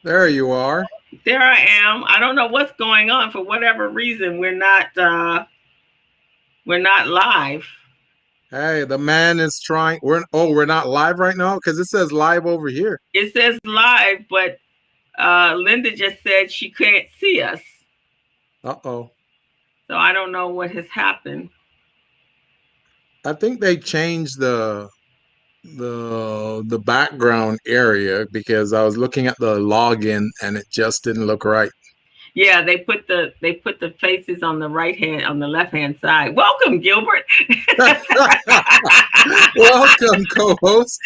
There you are. There I am. I don't know what's going on. For whatever reason, we're not live. Hey, the man is trying. We're not live right now because it says live over here. It says live, but Linda just said she can't see us. Uh-oh. So I don't know what has happened. I think they changed the background area because I was looking at the login and it just didn't look right. Yeah, they put the faces on the left hand side. Welcome, Gilbert. Welcome, co-host.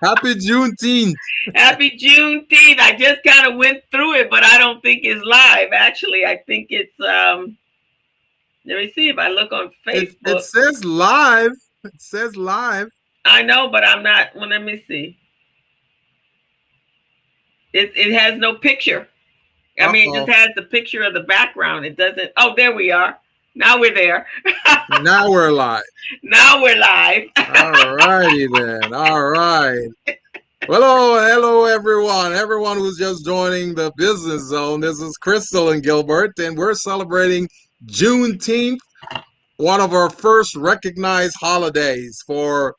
Happy Juneteenth. Happy Juneteenth. I just kind of went through it, but I don't think it's live. Actually, I think it's let me see if I look on Facebook. It says live. It says live. I know, but I'm not. Well, let me see. It has no picture. I mean, it just has the picture of the background. It doesn't. Oh, there we are. Now we're there. Now we're live. Now we're live. All righty then. All right. Hello, everyone. Everyone who's just joining the Business Zone. This is Crystal and Gilbert, and we're celebrating Juneteenth, one of our first recognized holidays for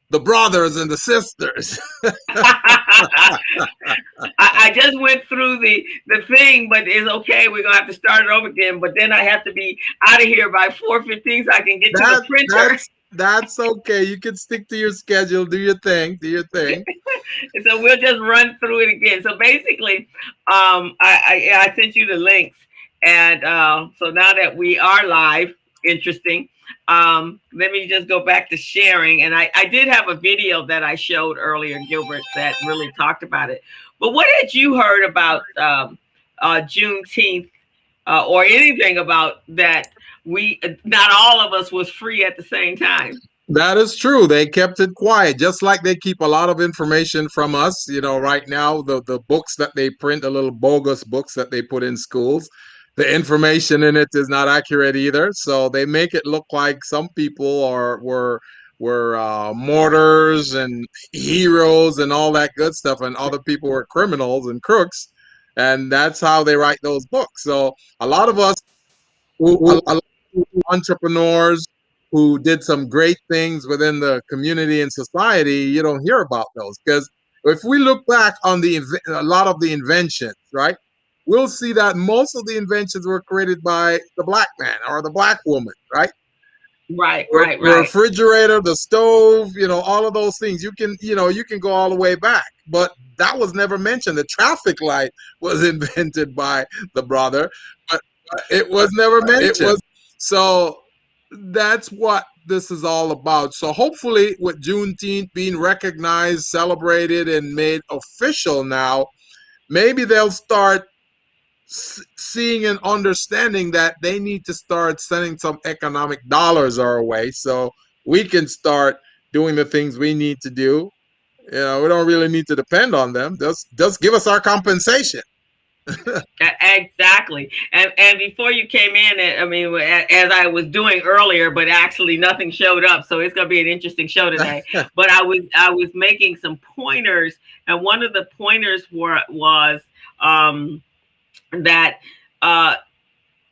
the brothers and the sisters. I just went through the thing, but it's okay. We're gonna have to start it over again. But then I have to be out of here by 4:15 so I can get to the printer. That's okay. You can stick to your schedule. Do your thing. Do your thing. So we'll just run through it again. So basically, I sent you the links, and so now that we are live, interesting. Let me just go back to sharing. And I did have a video that I showed earlier, Gilbert, that really talked about it. But what had you heard about Juneteenth or anything about that? Not all of us was free at the same time. That is true. They kept it quiet, just like they keep a lot of information from us. You know, right now, the books that they print, the little bogus books that they put in schools, the information in it is not accurate either. So they make it look like some people were martyrs and heroes and all that good stuff, and other people were criminals and crooks, and that's how they write those books. So a lot of us, a lot of entrepreneurs who did some great things within the community and society, you don't hear about those, because if we look back on a lot of the inventions, right, we'll see that most of the inventions were created by the black man or the black woman, right? Right. The refrigerator, the stove, all of those things. You can go all the way back, but that was never mentioned. The traffic light was invented by the brother, but it was never mentioned. So that's what this is all about. So hopefully with Juneteenth being recognized, celebrated, and made official now, maybe they'll start seeing and understanding that they need to start sending some economic dollars our way so we can start doing the things we need to do. We don't really need to depend on them. Just give us our compensation. Exactly. And before you came in, I mean, as I was doing earlier, but actually nothing showed up, so it's going to be an interesting show today. But I was making some pointers, and one of the pointers was that uh,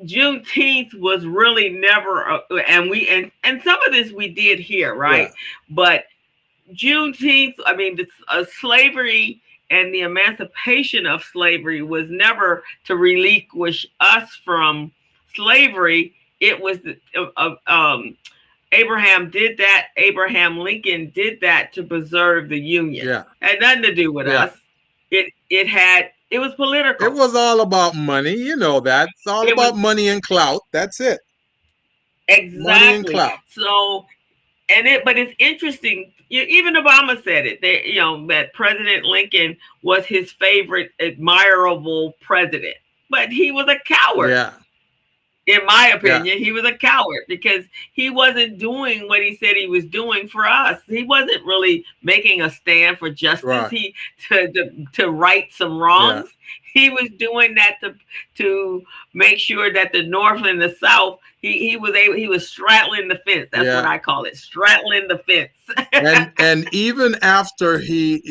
Juneteenth was really never, and and some of this we did here, Yeah, right? But Juneteenth, I mean, slavery and the emancipation of slavery was never to relinquish us from slavery. It was Abraham did that. Abraham Lincoln did that to preserve the Union. yeah, Had nothing to do with yeah. us. It was It political. was all about money, you know that. It's all It was about money and clout. That's it. Money and exactly clout. so. But it's interesting. Even Obama said it. That President Lincoln was his favorite, admirable president, but he was a coward. Yeah, In my yeah, opinion, he was a coward because he wasn't doing what he said he was doing for us. He wasn't really making a stand for justice. right. He to right some Yeah, wrongs. He was doing that to make sure that the North and the South. He was straddling the fence. That's what yeah. I call it, straddling the fence. And even after he,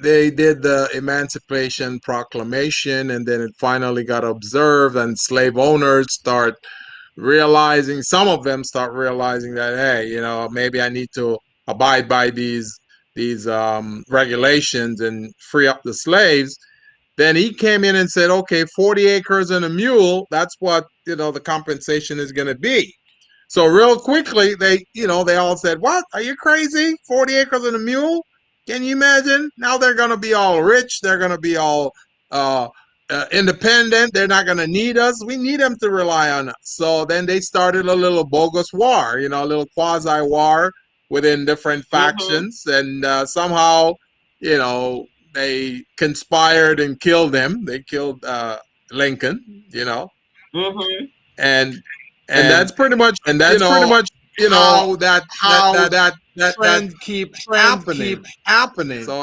they did the Emancipation Proclamation, and then it finally got observed, and slave owners start realizing, some of them start realizing that, hey, maybe I need to abide by these regulations and free up the slaves. Then he came in and said, okay, 40 acres and a mule, that's what, the compensation is going to be. So real quickly, they all said, what? Are you crazy? 40 acres and a mule? Can you imagine? Now they're going to be all rich. They're going to be all uh, independent. They're not going to need us. We need them to rely on us. So then they started a little bogus war, a little quasi war within different Mm-hmm. factions. And somehow, you know, they conspired and killed him. They killed Lincoln, Mm-hmm. and and And that's pretty much, and that's pretty much how that that how that that that trend keep trend happening. keep happening.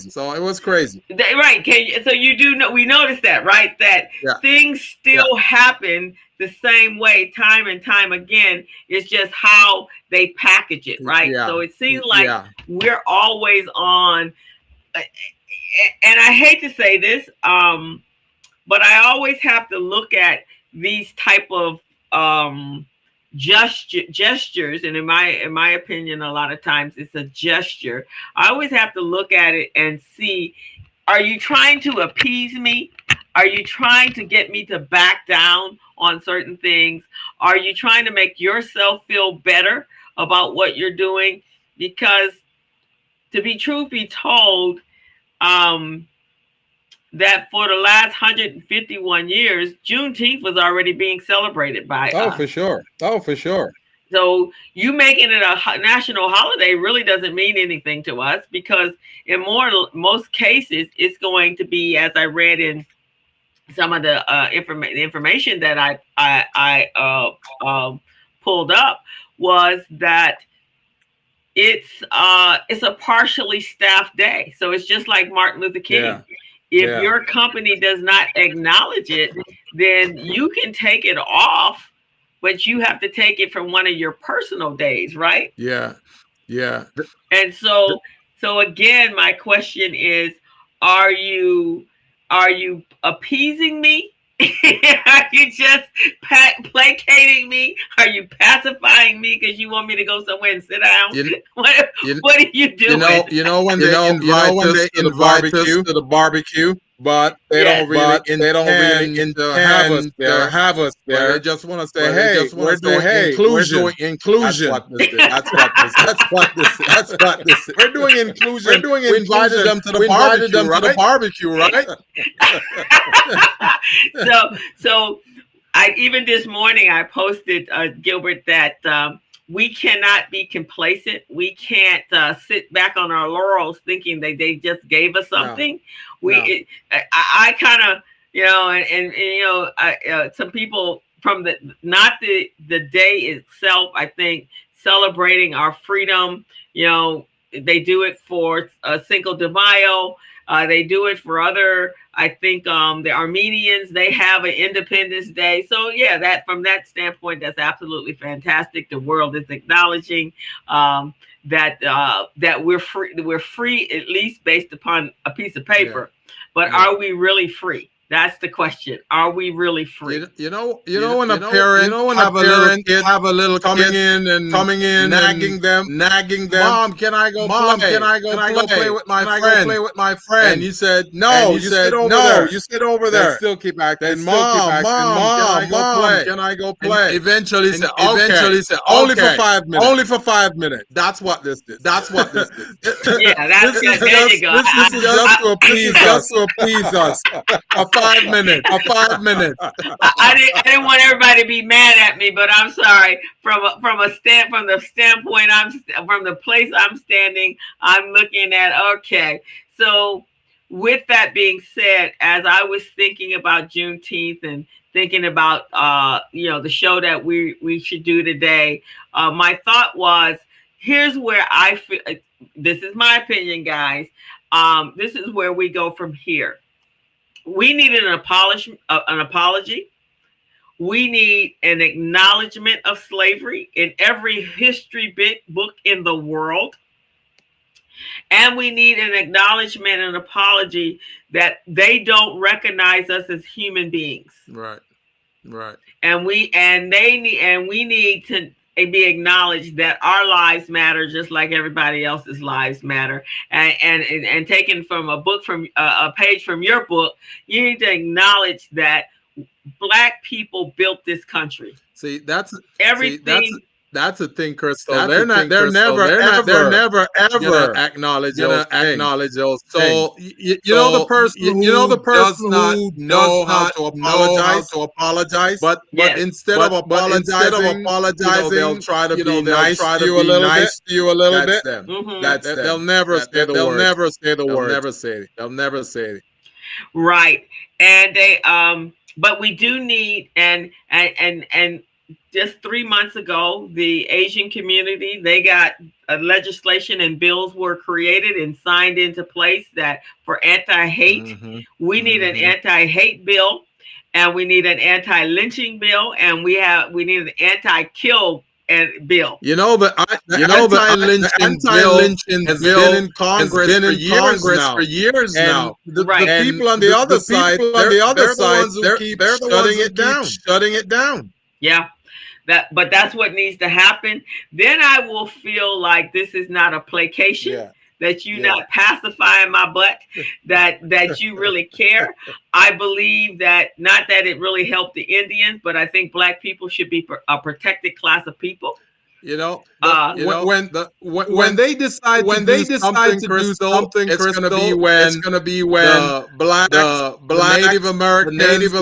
So it was crazy. Right. So you do know, we noticed that, right? That Yeah, things still happen the same way time and time again. It's just how they package it, right? yeah, So it seems like yeah, we're always on, and I hate to say this, but I always have to look at these type of um, gestures, and in my opinion, a lot of times it's a gesture. I always have to look at it and see: are you trying to appease me? Are you trying to get me to back down on certain things? Are you trying to make yourself feel better about what you're doing? Because to be truth be told, um, that for the last 151 years, Juneteenth was already being celebrated by oh us. for sure, oh for sure. So you making it a national holiday really doesn't mean anything to us because in most cases it's going to be, as I read in some of the information that I pulled up, was that it's a partially staffed day. So it's just like Martin Luther Yeah, King. If yeah, your company does not acknowledge it, then you can take it off, but you have to take it from one of your personal days, right? yeah, yeah. And so again, my question is, are you are you appeasing me? Are you just placating me? Are you pacifying me because you want me to go somewhere and sit down? You, What you, what are you doing? when You they know, you know invite when us they to the invite us barbecue, to the barbecue, but yes, they don't really intend intend to to have us have us there. there. But they just want to say, hey, We're inclusion. doing That's inclusion. what this is. That's what this is. That's what this is. We're doing We're inclusion. doing We invited inclusion. them to the We invited barbecue, them to the right? barbecue, right? so I even this morning I posted, Gilbert, that we cannot be complacent. We can't sit back on our laurels thinking that they just gave us No, something. no. I kind of, some people from not the day itself. I think celebrating our freedom. They do it for Cinco de Mayo. They do it for other. I think the Armenians, they have an Independence Day. So yeah, that from that standpoint, that's absolutely fantastic. The world is acknowledging that we're free. We're free, at least based upon a piece of paper. Yeah. But yeah. Are we really free? That's the question. Are we really free? When a parent have a little kid coming in nagging them, Mom, can I go play with my friend? And you said, no, you sit over there. They still keep asking, Mom, can I go play? And eventually say, only for 5 minutes. Only for 5 minutes. That's what this is. Yeah, that's there you go. This is just to appease us. A 5 minutes. I didn't want everybody to be mad at me, but I'm sorry. From the standpoint from the place I'm standing, I'm looking at okay. So with that being said, as I was thinking about Juneteenth and thinking about the show that we should do today, my thought was, here's where I feel. This is my opinion, guys. This is where we go from here. We need an apology. We need an acknowledgement of slavery in every history book in the world. And we need an acknowledgement and apology that they don't recognize us as human beings. Right. And we need to be acknowledged that our lives matter just like everybody else's lives matter. And taken from a page from your book, you need to acknowledge that Black people built this country. See, that's everything. That's the thing, Crystal. They're never ever acknowledge those. So the person who knows how to apologize, but instead of apologizing, they'll try to be nice to you a little bit. That's them. That's them. They'll never say the word. They'll never say it. Right, and they but we do need and just 3 months ago, the Asian community, they got a legislation and bills were created and signed into place that for anti-hate. Mm-hmm. We need an anti-hate bill, and we need an anti-lynching bill, and we need an anti-kill bill. The anti-lynching bill has been in Congress for years now. The people on the other side, they're the ones who keep shutting it down. Yeah. But that's what needs to happen. Then I will feel like this is not a placation, that you not pacifying my butt, that you really care. I believe that, not that it really helped the Indians, but I think Black people should be a protected class of people. When they decide to do something, it's going to be when the Black Native Americans, the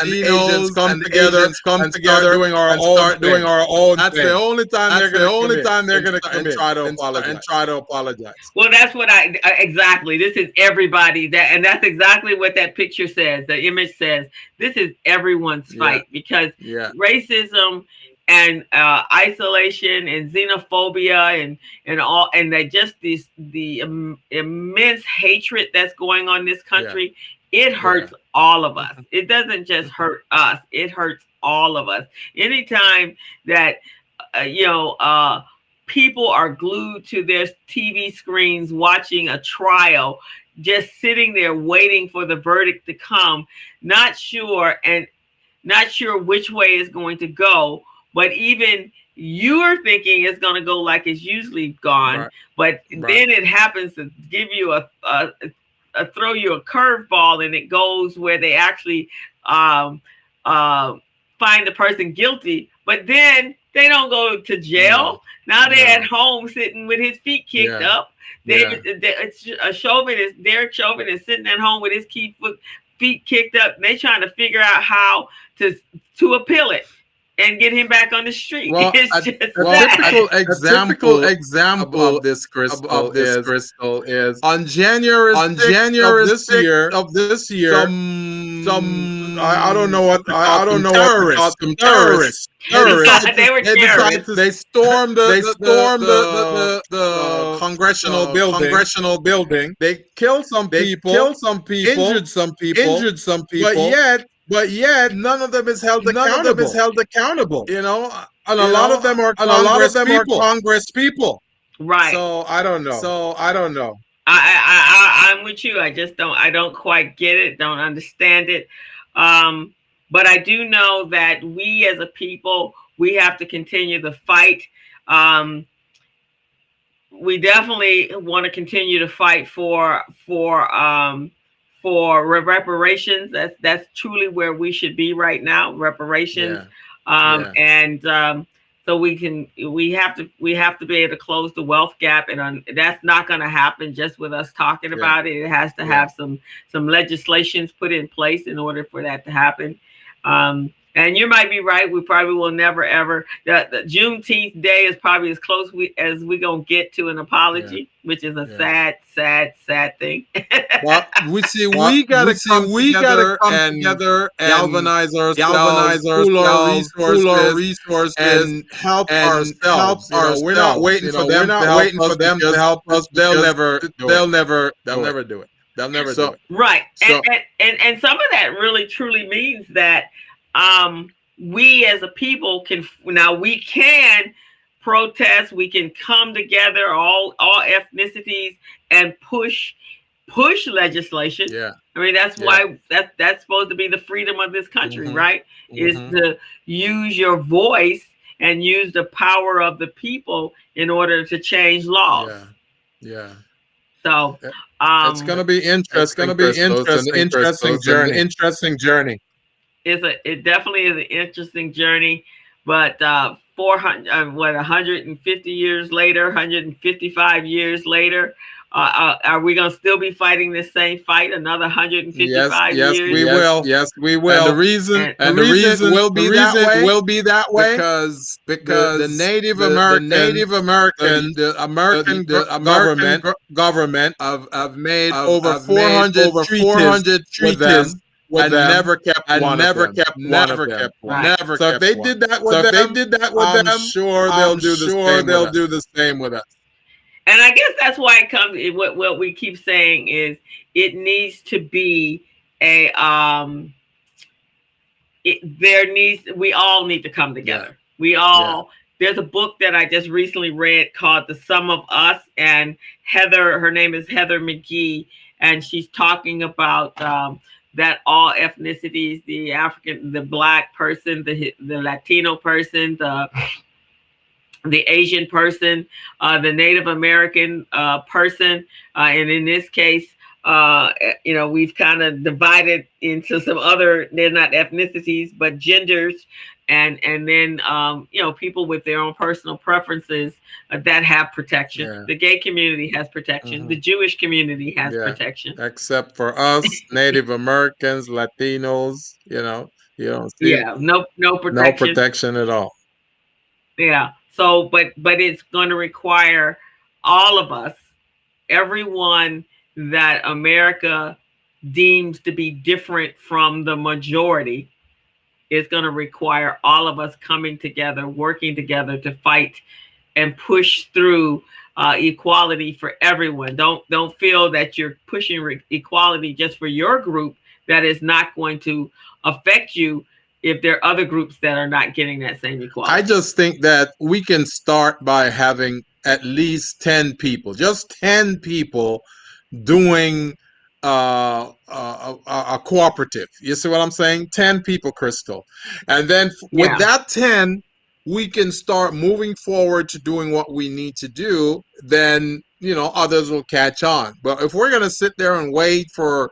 Latinos come together and start doing our own. That's the only time they're going to come in and try to apologize. Well, that's what exactly. This is everybody and that's exactly what that picture says. The image says this is everyone's fight because racism and isolation and xenophobia and that just the immense hatred that's going on in this country, it hurts all of us. It doesn't just hurt us; it hurts all of us. Anytime that people are glued to their TV screens watching a trial, just sitting there waiting for the verdict to come, not sure which way it's going to go. But even you're thinking it's going to go like it's usually gone, but then it happens to give you throw you a curveball, and it goes where they actually find the person guilty, but then they don't go to jail. Now they're at home sitting with his feet kicked up. Derek Chauvin is sitting at home with his feet kicked up. And they're trying to figure out how to appeal it and get him back on the street. Well, a typical example of this, Crystal, is on January of this year, some I don't know what terrorists terrorists. They were terrorists. They stormed They stormed the congressional building. They killed some They people, killed some people, injured some people, injured some but people, yet but yet none of them is held none of them is accountable. held accountable. You know, and a lot of them are And a lot of Congress them are people. Congress people. Right. So I don't know. So I don't know. I'm with you. I just don't. I don't quite get it. Don't understand it. Um, but I do know that we as a people, we have to continue the fight. Um, we definitely want to continue to fight for reparations. That's truly where we should be right now. Reparations, and so we have to be able to close the wealth gap, and that's not going to happen just with us talking about it. It has to have some legislations put in place in order for that to happen. And you might be right. We probably will never ever. The Juneteenth day is probably as close as we gonna get to an apology, which is a sad thing. Well, we gotta come together and galvanize ourselves, pool our resources, and help help ourselves. You know, we're not ourselves. waiting for We're them to not help waiting us for them to help us they'll because never do it. they'll never They'll do it. never do it. They'll never So do it. Right. So, and some of that really truly means that we as a people we can protest, we can come together, all ethnicities, and push legislation. I mean, that's why that's supposed to be the freedom of this country, right? Is to use your voice and use the power of the people in order to change laws. So it's going to be interesting, Crystal. It's an interesting It's an journey. interesting journey. It definitely is an interesting journey, but 150 years later, 155 years later, are we going to still be fighting this same fight another 155 yes, years? we will. Yes, we will. And the reason will be that way because the because Native the American Native American the American American government government have made over have made 400 over treaties 400 with treaties them with and them never kept and one of never them. kept one of them. Never So if kept they one. did that So with if they them, did that with I'm them, sure they'll I'm do the sure same with they'll us. do the same with us. And I guess that's why it comes. What we keep saying is it needs to be a we all need to come together. We all There's a book that I just recently read called The Sum of Us, and her name is Heather McGee, and she's talking about that all ethnicities, the African, the Black person, the Latino person, the Asian person, the Native American person, and in this case, we've kind of divided into some other. They're not ethnicities, but genders, and then people with their own personal preferences that have protection. Yeah. The gay community has protection. Mm-hmm. The Jewish community has protection. Except for us, Native Americans, Latinos, you don't see no protection. No protection at all. Yeah. So, but it's going to require all of us, everyone that America deems to be different from the majority, is going to require all of us coming together, working together to fight and push through equality for everyone. Don't feel that you're pushing equality just for your group. That is not going to affect you if there are other groups that are not getting that same equality. I just think that we can start by having at least 10 people, just 10 people doing a cooperative. You see what I'm saying? 10 people, Crystal. And then with that 10, we can start moving forward to doing what we need to do. Then, others will catch on. But if we're going to sit there and wait for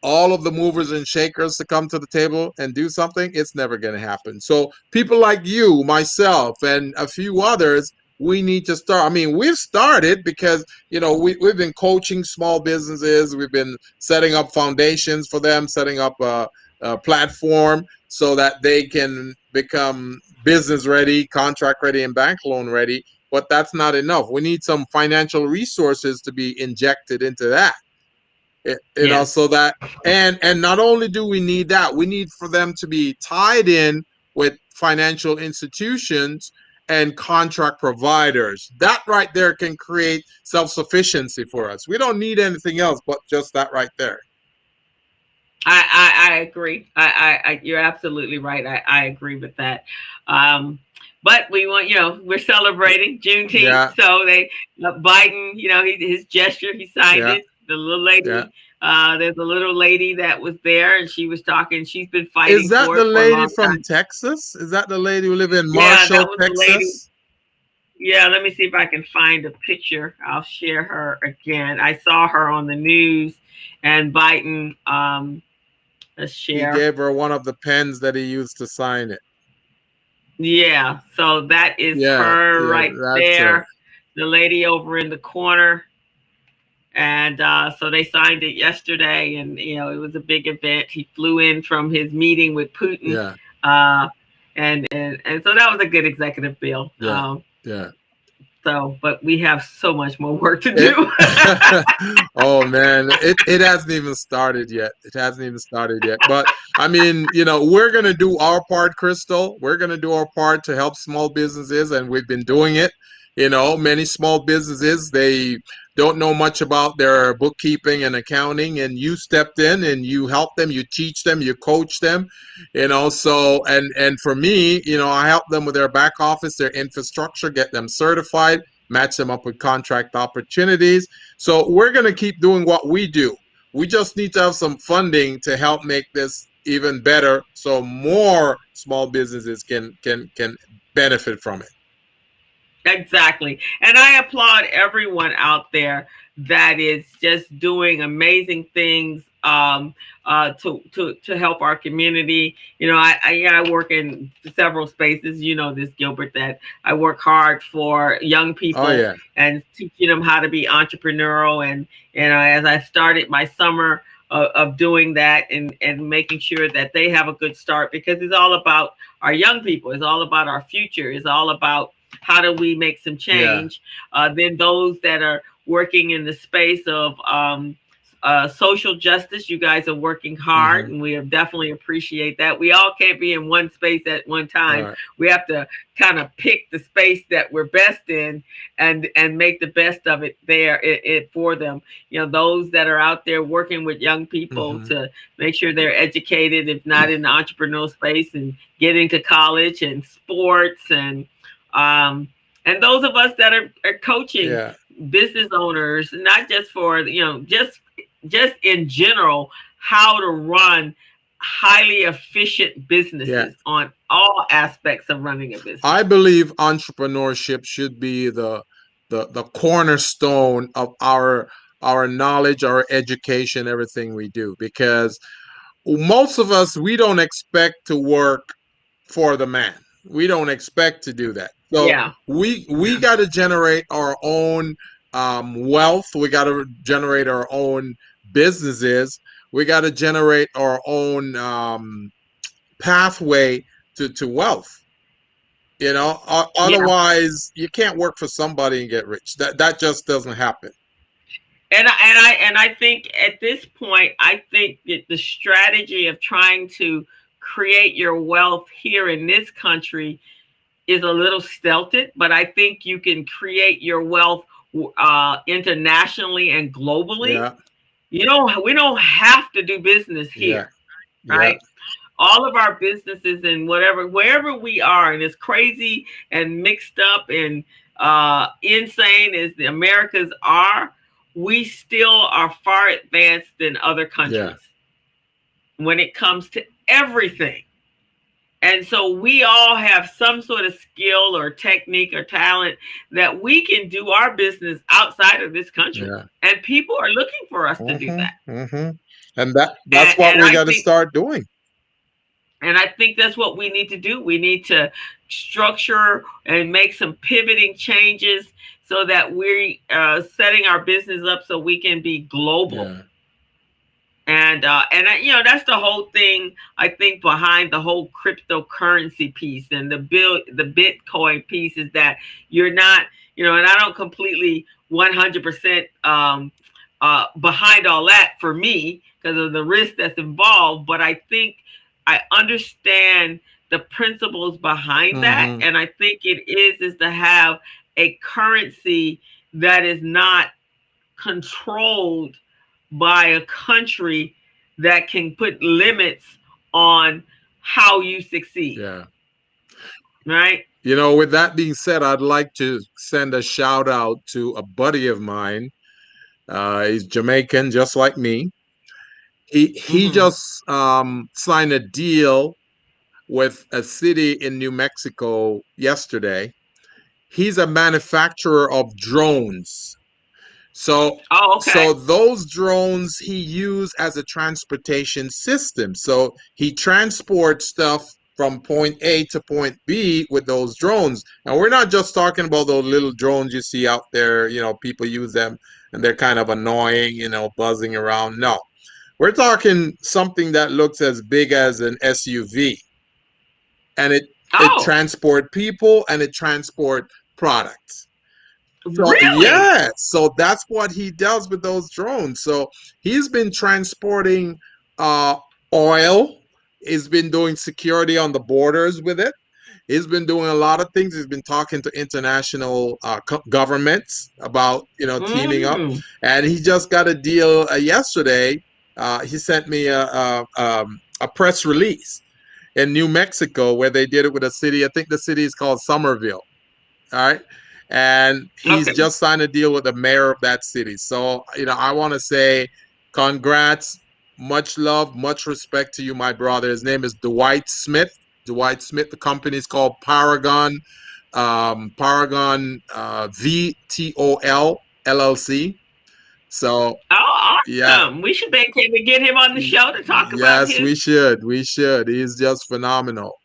all of the movers and shakers to come to the table and do something, it's never going to happen. So people like you, myself, and a few others, we need to start. I mean, we've started because, we've been coaching small businesses. We've been setting up foundations for them, setting up a platform so that they can become business ready, contract ready, and bank loan ready. But that's not enough. We need some financial resources to be injected into that. So that and not only do we need that, we need for them to be tied in with financial institutions and contract providers. That right there can create self-sufficiency for us. We don't need anything else but just that right there. I agree. You're absolutely right. I agree with that. Um, but we want, we're celebrating Juneteenth. Yeah, So Biden, his gesture, he signed yeah, it. The little yeah. lady, there's a little lady that was there and she was talking. She's been Is fighting that for the it for a lady long from time. Texas? Is that the lady who live in Yeah, that Marshall, was the lady. Texas? Yeah, let me see if I can find a picture. I'll share her again. I saw her on the news and Biden, let's He share. gave her one of the pens that he used to sign it. Yeah, so that is Yeah, her yeah, right that's her. there, the lady over in the corner. And so they signed it yesterday, and it was a big event. He flew in from his meeting with Putin, Yeah, uh, and so that was a good executive bill. yeah, yeah. But we have so much more work to It do. oh man, it hasn't even started yet. It hasn't even started yet. But I mean, we're gonna do our part, Crystal. We're gonna do our part to help small businesses, and we've been doing it. Many small businesses, they don't know much about their bookkeeping and accounting, and you stepped in and you help them, you teach them, you coach them, so and for me, I help them with their back office, their infrastructure, get them certified, match them up with contract opportunities. So we're going to keep doing what we do. We just need to have some funding to help make this even better so more small businesses can benefit from it. Exactly. And I applaud everyone out there that is just doing amazing things to help our community. I work in several spaces. You know this, Gilbert, that I work hard for young Oh people yeah. and teaching them how to be entrepreneurial. And as I started my summer of doing that and making sure that they have a good start, because it's all about our young people. It's all about our future. It's all about how do we make some Yeah. change. Then those that are working in the space of social justice, you guys are working hard, Mm-hmm. and we definitely appreciate that. We all can't be in one space at one time. Right. We have to kind of pick the space that we're best in and make the best of it there for them. Those that are out there working with young people Mm-hmm. to make sure they're educated, if not in the entrepreneurial space, and getting to college and sports um, and those of us that are coaching Yeah. business owners, not just for just in general, how to run highly efficient Yeah. businesses on all aspects of running a I business. believe entrepreneurship should be the cornerstone of our knowledge, our education, everything we do, because most of us, we don't expect to work for the man. We don't expect to do that. So Yeah, we yeah, got to generate our own wealth. We got to generate our own businesses. We got to generate our own pathway to wealth. yeah. Otherwise you can't work for somebody and get rich. That just doesn't happen. And I think at this point, I think that the strategy of trying to create your wealth here in this country is a little stilted, but I think you can create your wealth internationally and globally. Yeah, We don't have to do business yeah, here, yeah, right? All of our businesses and wherever we are, and as crazy and mixed up and insane as the Americas are, we still are far advanced than other yeah, countries when it comes to everything. And so we all have some sort of skill or technique or talent that we can do our business outside of this country. yeah. And people are looking for us to do Hmm. that. Hmm. And that's And, what and we I got to think start doing. and I think that's what we need to do. We need to structure and make some pivoting changes so that we're setting our business up so we can be global. Yeah, That's the whole thing I think behind the whole cryptocurrency piece and the Bitcoin piece is that you're not, and I don't completely 100% behind all that for me because of the risk that's involved, but I think I understand the principles behind that. Hmm. And I think it is to have a currency that is not controlled by a country that can put limits on how you succeed, Yeah. right? With that being said, I'd like to send a shout out to a buddy of mine. He's Jamaican, just like me. He Mm-hmm. just signed a deal with a city in New Mexico yesterday. He's a manufacturer of drones. So Oh, so okay. those drones he used as a transportation system. So he transports stuff from point A to point B with those drones. And we're not just talking about those little drones you see out there, people use them and they're kind of annoying, buzzing around. No. We're talking something that looks as big as an SUV, and it Oh, transport people and it transport products. So really? yeah, so that's what he does with those drones. So he's been transporting uh oil. He's been doing security on the borders with it. He's been doing a lot of things. He's been talking to international governments about teaming up, Mm. and he just got a deal yesterday. He sent me a press release in New Mexico where they did it with a city. I think the city is called Somerville. All right. And he's Okay. just signed a deal with the mayor of that city. So, I want to say congrats, much love, much respect to you, my brother. His name is Dwight Smith. Dwight Smith. The company is called Paragon, Paragon VTOL LLC. So, Oh, yeah. awesome. We should be able to get him on the show to talk about Yes, his. we should. We should. He's just phenomenal.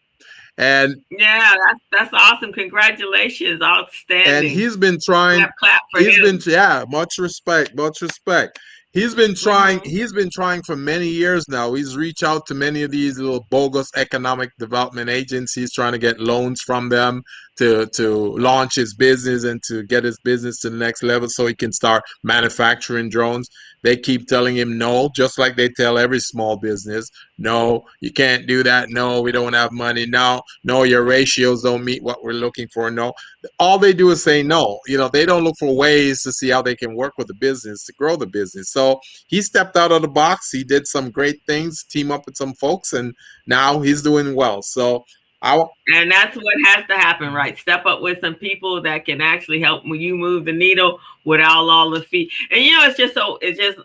And Yeah, that's awesome. Congratulations. Outstanding. he's been trying. Clap, clap for He's been, him. yeah, much respect, much respect. He's been trying. Mm-hmm. He's been trying for many years now. He's reached out to many of these little bogus economic development agencies, trying to get loans from them to launch his business and to get his business to the next level, so he can start manufacturing drones. They keep telling him no, just like they tell every small business, no, you can't do that. No, we don't have money. No, no, your ratios don't meet what we're looking for. No, all they do is say no. They don't look for ways to see how they can work with the business to grow the business. So he stepped out of the box. He did some great things, team up with some folks, and now he's doing well. So I, And that's what has to happen, right? Step up with some people that can actually help you move the needle without all the fee. And it's just so it's just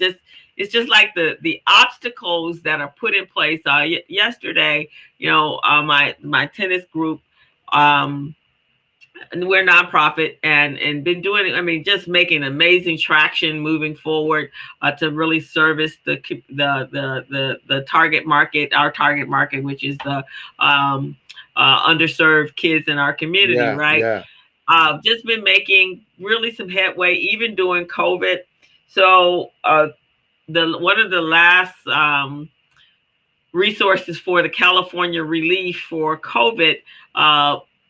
just it's just like the obstacles that are put in place. Yesterday, my tennis group, um, and we're nonprofit and been doing, I mean, just making amazing traction moving forward to really service the target market, our target market, which is the underserved kids in our community, yeah, right? yeah, Just been making really some headway even during COVID. So the one of the last resources for the California relief for COVID,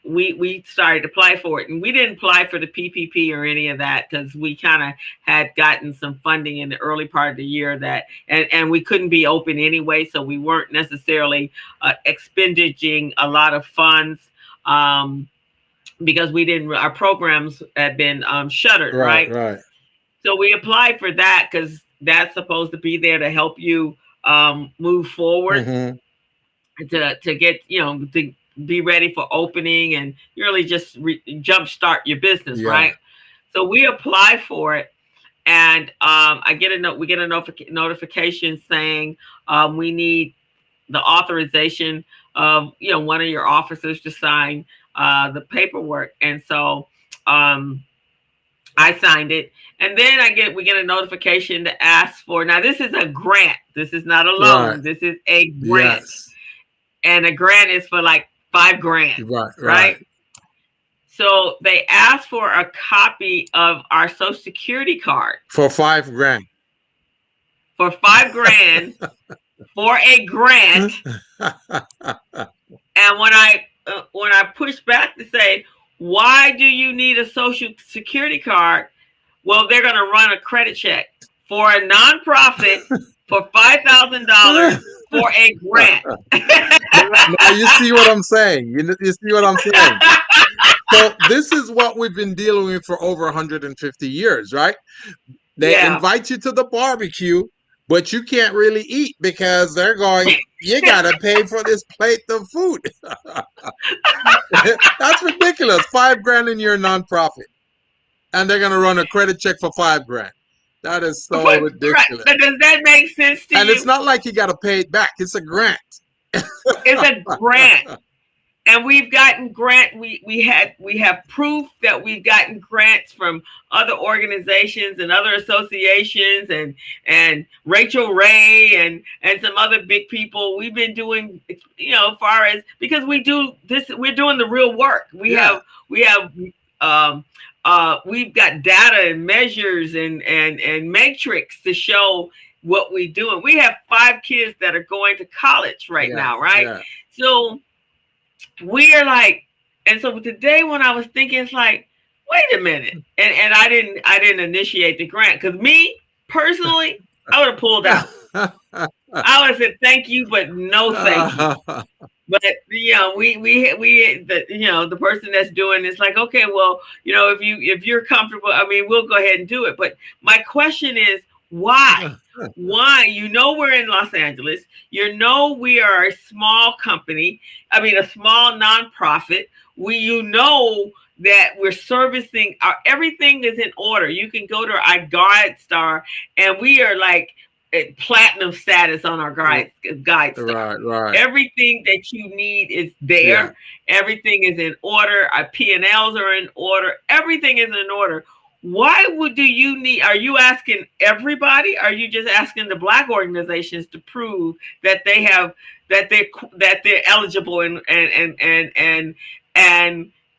we started to apply for it, and we didn't apply for the PPP or any of that because we kind of had gotten some funding in the early part of the year that, and we couldn't be open anyway, so we weren't necessarily expending a lot of funds because we didn't, our programs had been shuttered, right, right? right. So we applied for that because that's supposed to be there to help you move forward Mm-hmm. to get to be ready for opening and really just jumpstart your business, Yeah, right? So we apply for it, and I get a note. We get a notification saying we need the authorization of one of your officers to sign the paperwork, and so I signed it, and then we get a notification to ask for. Now this is a grant. This is not a right. loan. This is a grant, Yes, and a grant is for like 5 grand, right, right. right? So they asked for a copy of our social security card For 5 grand. for 5 grand for a grant. And when I pushed back to say, why do you need a social security card? Well, they're going to run a credit check for a nonprofit for $5,000 for a grant. Now you see what I'm saying. You see what I'm saying. So this is what we've been dealing with for over 150 years, right? They Yeah. invite you to the barbecue, but you can't really eat because they're going, you got to pay for this plate of food. That's ridiculous. 5 grand in your nonprofit. And they're going to run a credit check for 5 grand. That is so ridiculous. But does that make sense to And it's you? not like you got to pay it back. It's a grant. It's a grant. And we've gotten grant. We have proof that we've gotten grants from other organizations and other associations and Rachel Ray and some other big people. We've been doing, as far as, because we do this, we're doing the real work. Yeah. We have um we've got data and measures and matrix to show what we do. And we have 5 kids that are going to college right Yeah. now, right? Yeah. So we are like, and so today when I was thinking, it's like, wait a minute, and I didn't initiate the grant, because me personally, I would have pulled out. I would have said thank you, but no thank you. But the person that's doing it's like, okay, well, if you're comfortable, I mean, we'll go ahead and do it. But my question is, why? Why? We're in Los Angeles. We are a small company. I mean, a small nonprofit. That we're servicing everything is in order. You can go to our Guide Star, and we are like platinum status on our guide star. Right. Everything that you need is there. Yeah. Everything is in order. Our P&Ls are in order. Everything is in order. Why do you need? Are you asking everybody? Are you just asking the Black organizations to prove that they have that they're eligible and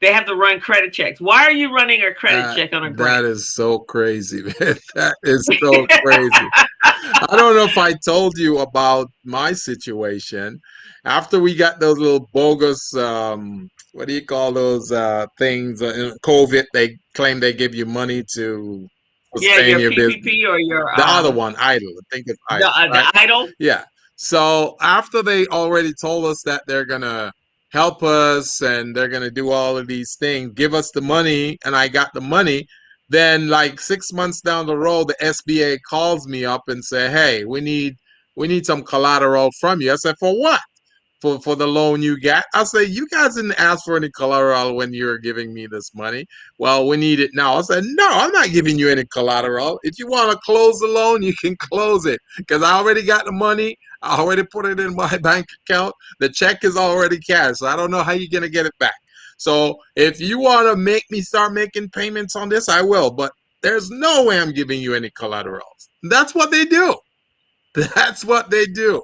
they have to run credit checks? Why are you running a credit check on a grant? That is so crazy, man. That is so crazy. I don't know if I told you about my situation. After we got those little bogus, what do you call those things? In COVID, they claim they give you money to sustain your your PPP business. or your The other one, idle. I think it's idle. Right? The idle. Yeah. So after they already told us that they're gonna help us and they're gonna do all of these things, give us the money, and I got the money. Then, like 6 months down the road, the SBA calls me up and say, "Hey, we need some collateral from you." I said, "For what?" For the loan you got. I say, "You guys didn't ask for any collateral when you were giving me this money. Well, we need it now." I said, "No, I'm not giving you any collateral. If you want to close the loan, you can close it because I already got the money. I already put it in my bank account. The check is already cashed. So I don't know how you're going to get it back. So if you want to make me start making payments on this, I will. But there's no way I'm giving you any collaterals." That's what they do. That's what they do.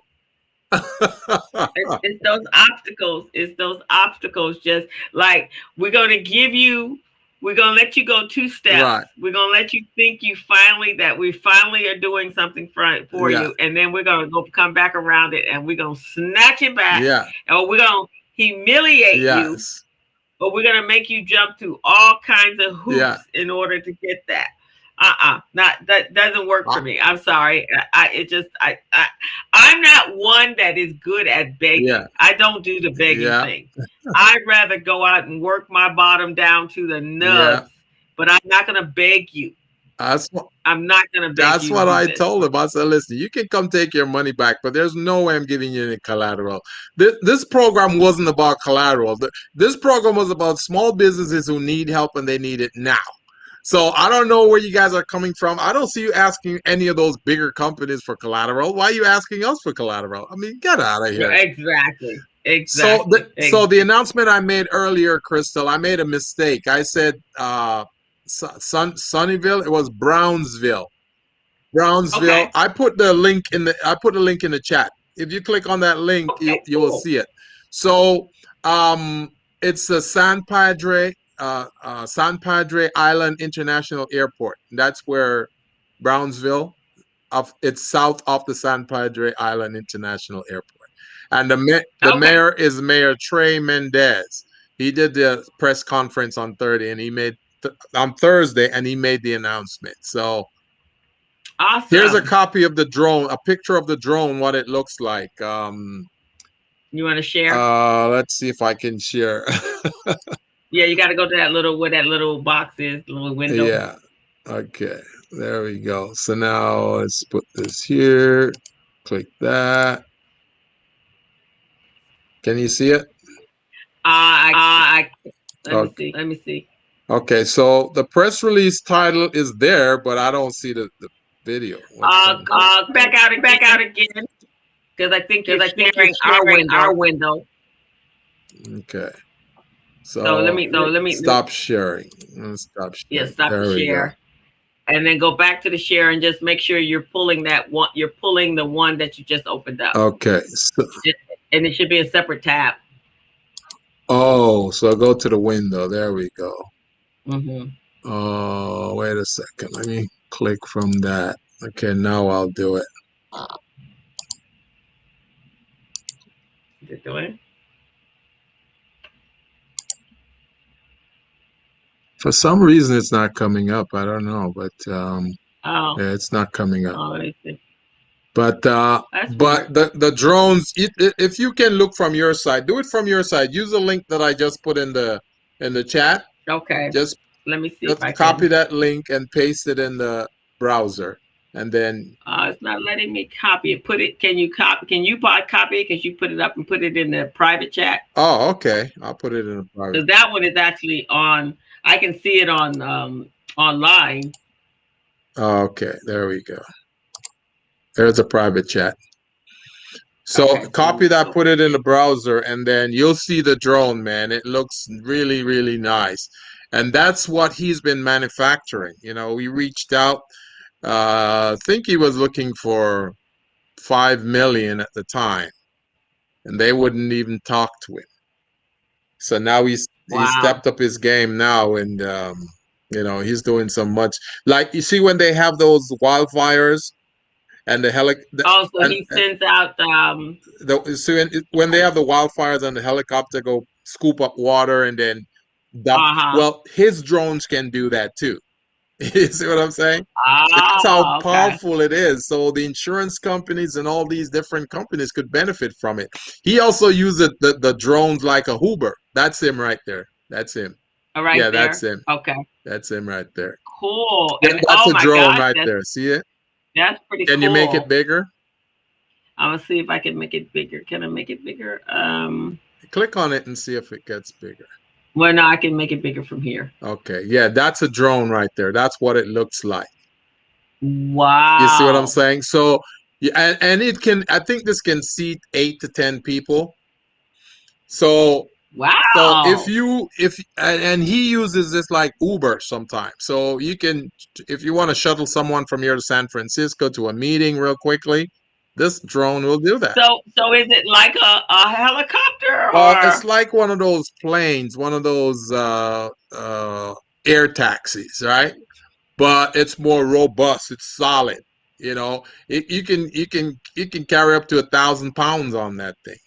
It's those obstacles. It's those obstacles. Just like we're gonna let you go 2 steps. Right. We're gonna let you think that we finally are doing something for Yeah. you, and then we're gonna come back around it, and we're gonna snatch it back, Yeah. or we're gonna humiliate you, Yes. but we're gonna make you jump through all kinds of hoops Yeah. in order to get that. Not that doesn't work for me. I'm sorry. I'm not one that is good at begging. Yeah. I don't do the begging Yeah. thing. I'd rather go out and work my bottom down to the nubs, but I'm not gonna beg you. That's what I'm not gonna beg that's you what to do I this. told him. I said, "Listen, you can come take your money back, but there's no way I'm giving you any collateral." This program wasn't about collateral. This program was about small businesses who need help and they need it now. So I don't know where you guys are coming from. I don't see you asking any of those bigger companies for collateral. Why are you asking us for collateral? I mean, get out of here. Exactly. So Exactly. the announcement I made earlier, Crystal, I made a mistake. I said Sunnyvale. It was Brownsville. Brownsville. Okay. I put the link in the chat. If you click on that link, Okay. you will Cool. see it. So it's the San Padre Island International Airport. That's where Brownsville. It's south of the San Padre Island International Airport, and the Okay. mayor is Mayor Trey Mendez. He did the press conference on Thursday, and he made the announcement. So Here's a Awesome. copy of the drone, a picture of the drone, what it looks like. You want to share? Let's see if I can share. Yeah, you got to go to that little where that little box is, the little window. Yeah. Okay. There we go. So now let's put this here. Click that. Can you see it? I let me Okay. see. Let me see. Okay. So the press release title is there, but I don't see the video. What's going on? Go back out again because I think you're sharing our window. Okay. So So let me stop sharing. Stop yeah, sharing. stop the There we go. share. And then go back to the share and just make sure you're pulling that one. You're pulling the one that you just opened up, Okay. So, and it should be a separate tab. oh, so go to the window. There we go. Mm-hmm. Oh, wait a second. Let me click from that. Okay, now I'll do it. Is it doing? For some reason, it's not coming up. I don't know, but Oh, yeah, it's not coming up. oh, let me see. But That's weird. the drones, if you can look from your side, do it from your side. Use the link that I just put in the chat. Okay, Just let me see if just I copy can. that link and paste it in the browser, and then It's not letting me copy it. Put it. Can you copy? Can you copy it? Because you put it up and put it in the private chat. oh, okay, I'll put it in the private. Because that one is actually on. I can see it on online. Okay, there we go. There's a private chat. So Okay, so let me copy that, go put back it in the in. browser, and then you'll see the drone, man. It looks really, really nice. And that's what he's been manufacturing. You know, we reached out, I think he was looking for 5 million at the time, and they wouldn't even talk to him. So now he's Wow. stepped up his game now, and you know, he's doing so much. Like you see when they have those wildfires and the helic Oh, so and he sends out so when they have the wildfires and the helicopter go scoop up water and then dump, uh-huh. well, his drones can do that too. You see what I'm saying? That's how Ah, okay. powerful it is. So the insurance companies and all these different companies could benefit from it. He also used the drones like a Hoover. That's him right there. That's him. All right Yeah, that's there. him. Okay. That's him right there. Cool. Yeah, And that's oh a my drone gosh, right there. See it? that's pretty Can you make it cool. bigger? I'm gonna see if I can make it bigger. Can I make it bigger? Click on it and see if it gets bigger. Well, no, I can make it bigger from here. Okay. Yeah, that's a drone right there. That's what it looks like. You see what I'm Wow. saying? So, yeah, and it can, I think this can seat 8 to 10 people. So, so if Wow. you, if, and he uses this like Uber sometimes. So you can, if you want to shuttle someone from here to San Francisco to a meeting real quickly, this drone will do that. So is it like a helicopter Well, it's or like one of those planes, one of those air taxis, right? But it's more robust. It's solid. You know, you can carry up to 1,000 pounds on that thing.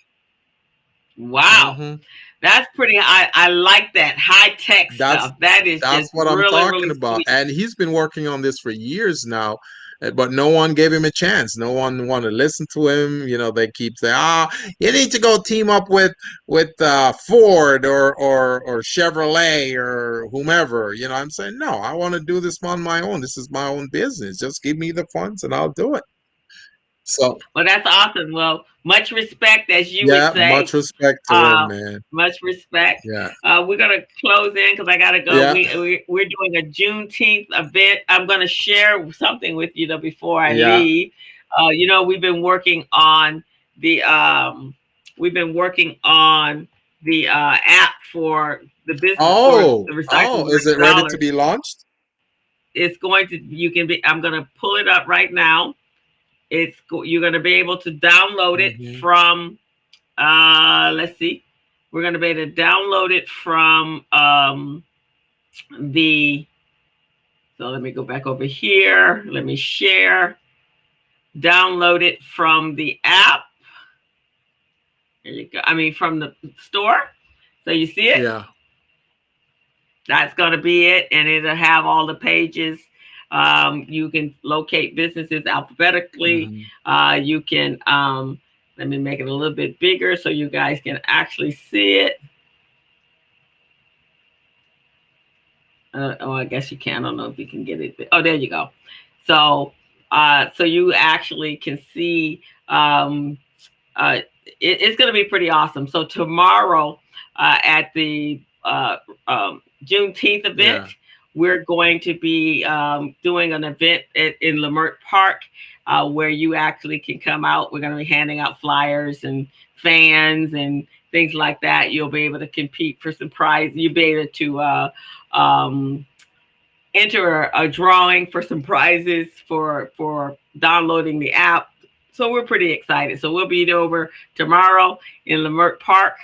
wow. Hmm. That's pretty I like that high tech That's stuff. That is that's just what I'm really, talking really about. sweet. And he's been working on this for years now, but no one gave him a chance. No one wanted to listen to him. You know, they keep saying, "Ah, you need to go team up with Ford or Chevrolet or whomever." You know, I'm saying, no, I want to do this on my own. This is my own business. Just give me the funds and I'll do it. So Well, that's awesome. Well, much respect, as you would yeah, much say. respect to him, Uh, man. much respect. Yeah, We're gonna close in because I gotta go. yeah, We're doing a Juneteenth event. I'm gonna share something with you though before I yeah. leave. You know, the we've been working on the app for the business for the Oh, recycling is versus it ready to dollars. be launched? It's going to you can be. I'm gonna pull it up right now. You're gonna be able to download it Hmm. from let's see. We're going to be able to download it from the. So let me go back over here. Let me share. Download it from the app. There you go. I mean, from the store. So you see it? Yeah. That's going to be it. And it'll have all the pages. You can locate businesses alphabetically. Hmm. You can let me make it a little bit bigger so you guys can actually see it. Oh, I guess you can. I don't know if you can get it. Oh, there you go. So, so you actually can see. Uh, it's going to be pretty awesome. So tomorrow, at the Juneteenth event, Yeah. we're going to be doing an event in Lamert Park, where you actually can come out. We're going to be handing out flyers and fans and things like that. You'll be able to compete for some prize. You'll be able to um, enter a drawing for some prizes for downloading the app. So we're pretty excited. So we'll be over tomorrow in Lamert Park,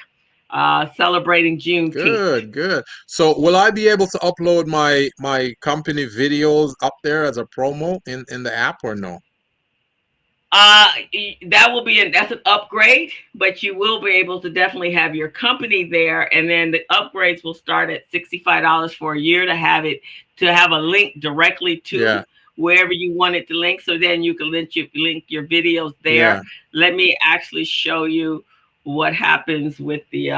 celebrating Juneteenth. Good, good. So will I be able to upload my company videos up there as a promo in the app or no? Uh, that will be that's an upgrade, but you will be able to definitely have your company there, and then the upgrades will start at $65 for a year to have a link directly Yeah. to wherever you want it to link. So then you can link your videos Yeah. there. Let me actually show you what happens with the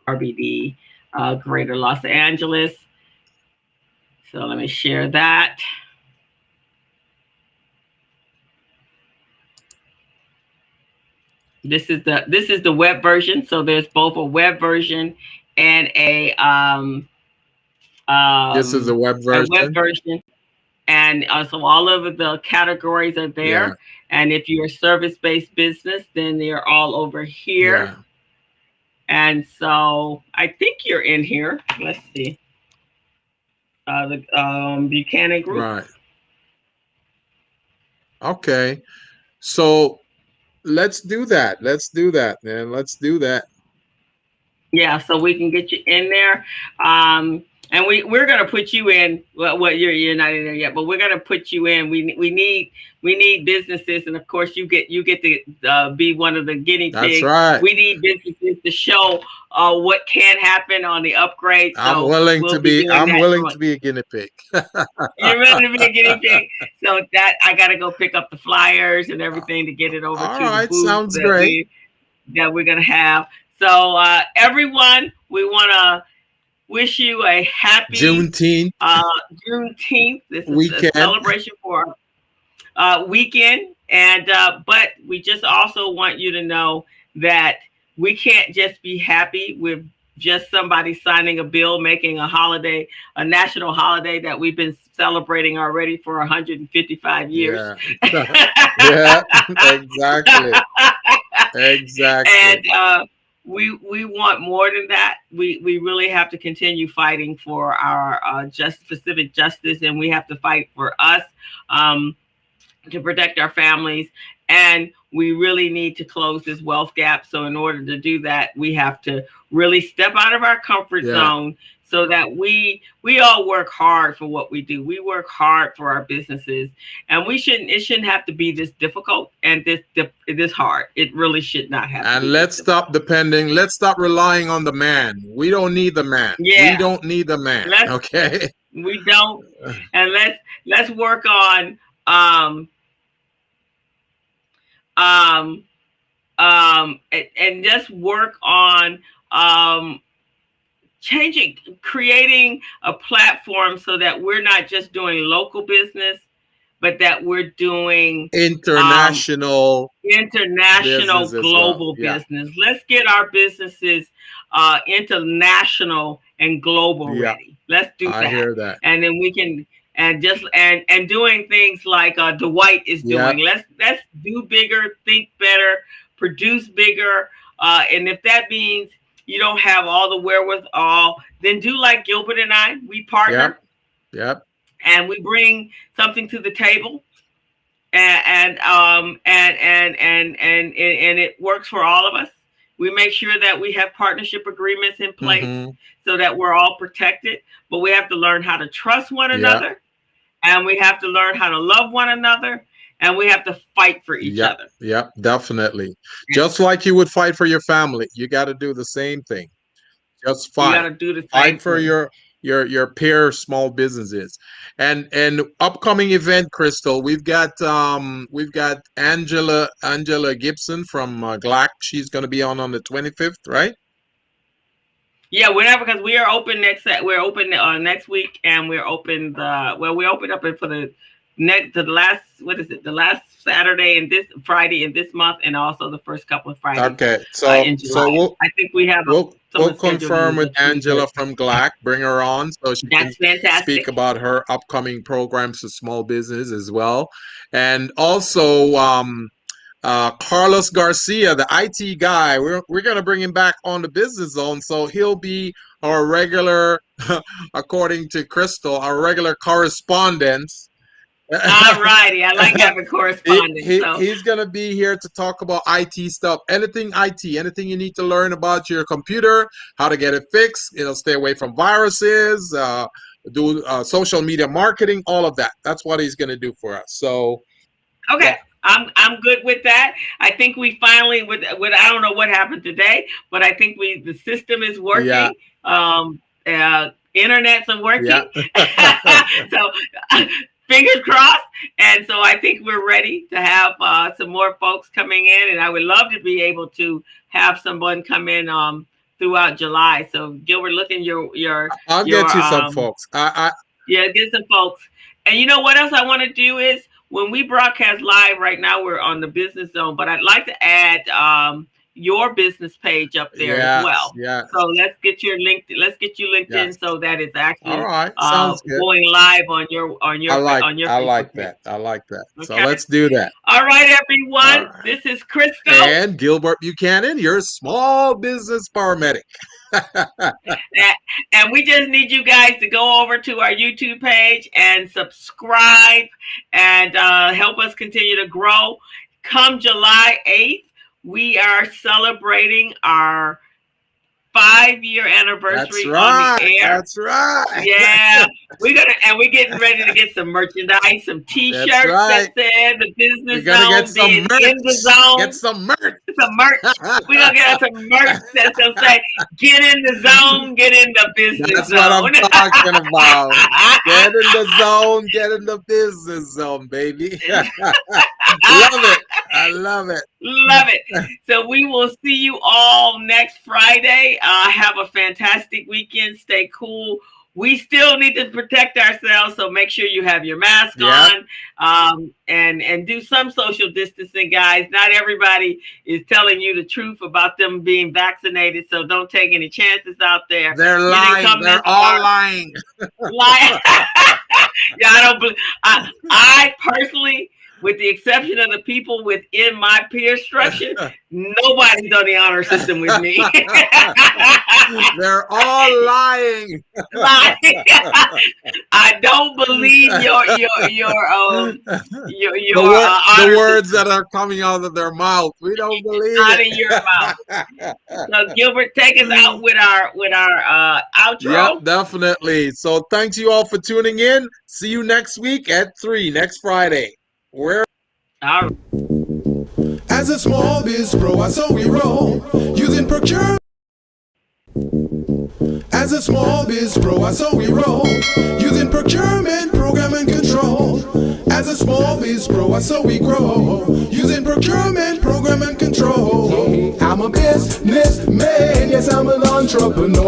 RBD, Greater Los Angeles. So let me share that. This is the web version. So there's both a web version and This is the web a web version. version, and so all of the categories are Yeah. there. And if you're a service-based business, then they're all over here. Yeah. And so I think you're in here. Let's see. The Buchanan Group. Right. Okay. So let's do that. Let's do that, man. Let's do that. Yeah, so we can get you in there. And we're gonna put you in. Well, you're not in there yet, but we're gonna put you in. We need businesses, and of course you get to be one of the guinea That's pigs. right. We need businesses to show what can happen on the upgrade. I'm So willing to we'll be be doing I'm that. willing to be a guinea pig. You're ready to be a guinea pig. So that I gotta go pick up the flyers and everything to get it over All to the right, booth sounds great. that we're gonna have. So everyone, we wanna wish you a happy Juneteenth uh, Juneteenth. This is a weekend. celebration for weekend, and but we just also want you to know that we can't just be happy with just somebody signing a bill, making a holiday, a national holiday that we've been celebrating already for 155 years. Yeah. Yeah, exactly. Exactly. And we want more than that. We really have to continue fighting for our just specific justice, and we have to fight for us. Um, to protect our families, and we really need to close this wealth gap. So in order to do that, we have to really step out of our comfort Yeah. zone, so that we all work hard for what we do. We work hard for our businesses, and it shouldn't have to be this difficult and this hard. It really should not have to And be let's this stop difficult. let's stop relying on the man. We don't need the man. We Yeah, don't need the man. let's Okay. we don't, and let's work on um um and just work on um changing, creating a platform so that we're not just doing local business, but that we're doing um, International international, business as well. global Yeah. business. Let's get our businesses international and global Yeah. ready. Let's do I that, hear that. and then we can and doing things like Dwight is Yep. doing. Let's do bigger, think better, produce bigger, and if that means you don't have all the wherewithal, then do like Gilbert and I. We Yep. partner Yep. and we bring something to the table, and it works for all of us. We make sure that we have partnership agreements in place Mm-hmm. so that we're all protected. But we have to learn how to trust one Yep. another, and we have to learn how to love one another, and we have to fight for each Yep. other. Yep. Definitely. Just like you would fight for your family, you got to do the same thing. Just You got fight. to do the Fight same for thing. your peer small businesses. And upcoming event, Crystal, we've got Angela Gibson from GLAC. She's going to be on the 25th, right? Yeah, whenever, because we are open we're open next week, and we're open we open up for the last, what is it, the last Saturday and this Friday in this month, and also the first couple of Fridays Okay, so in July. I think we have we'll someone confirm scheduled with the Angela 23rd. from GLAC. Bring her on so she can That's speak fantastic. about her upcoming programs for small business as well. And also, Carlos Garcia, the IT guy, we're gonna bring him back on the business zone, so he'll be our regular, according to Crystal, our regular correspondent. All righty. I like having correspondence. So He's going to be here to talk about IT stuff, anything IT, anything you need to learn about your computer, how to get it fixed, stay away from viruses, do social media marketing, all of that. That's what he's going to do for us. So, okay. yeah. I'm good with that. I think we finally with I don't know what happened today, but I think the system is Yeah. working. Internets are Yeah. working. So fingers crossed. And so I think we're ready to have some more folks coming in, and I would love to be able to have someone come in throughout July. So Gilbert, look in I'll your get you some folks. yeah, get some folks. And you know what else I want to do is, when we broadcast live right now, we're on the business zone, but I'd like to add your business page up there as well. Yes. So let's get you LinkedIn, Yes. so that it's actually All right. Sounds good. going live on your I Facebook like page. that. I like that. Okay. So let's do that. All right, everyone. All right. This is Crystal and Gilbert Buchanan, your small business paramedic. and we just need you guys to go over to our YouTube page and subscribe and help us continue to grow. Come July 8th, we are celebrating our 5-year anniversary on the air. That's right. Yeah, we're getting ready to get some merchandise, some T-shirts that said the business zone, get some merch. In the zone. Get some merch. Some merch. We're gonna get some merch that's gonna say, "Get in the zone, get in the business zone." That's what I'm talking about. Get in the zone, get in the business zone, baby. Love it. I love it. Love it. So we will see you all next Friday. Have a fantastic weekend. Stay cool. We still need to protect ourselves, so make sure you have your mask on, and do some social distancing, guys. Not everybody is telling you the truth about them being vaccinated, so don't take any chances out there. They're lying. They're all lying. Lying. Yeah, I don't believe. I personally, with the exception of the people within my peer structure, nobody's on the honor system with me. They're all lying. I don't believe the words that are coming out of their mouth. We don't believe out of your mouth. So Gilbert, take us out with our outro. Yeah, definitely. So thanks you all for tuning in. See you next week at 3 next Friday. All right. As a small biz pro, I saw we roll using procurement. As a small biz pro, I saw we roll using procurement, program and control. As a small biz pro, I saw we grow using procurement, program and control. I'm a businessman, yes, I'm an entrepreneur.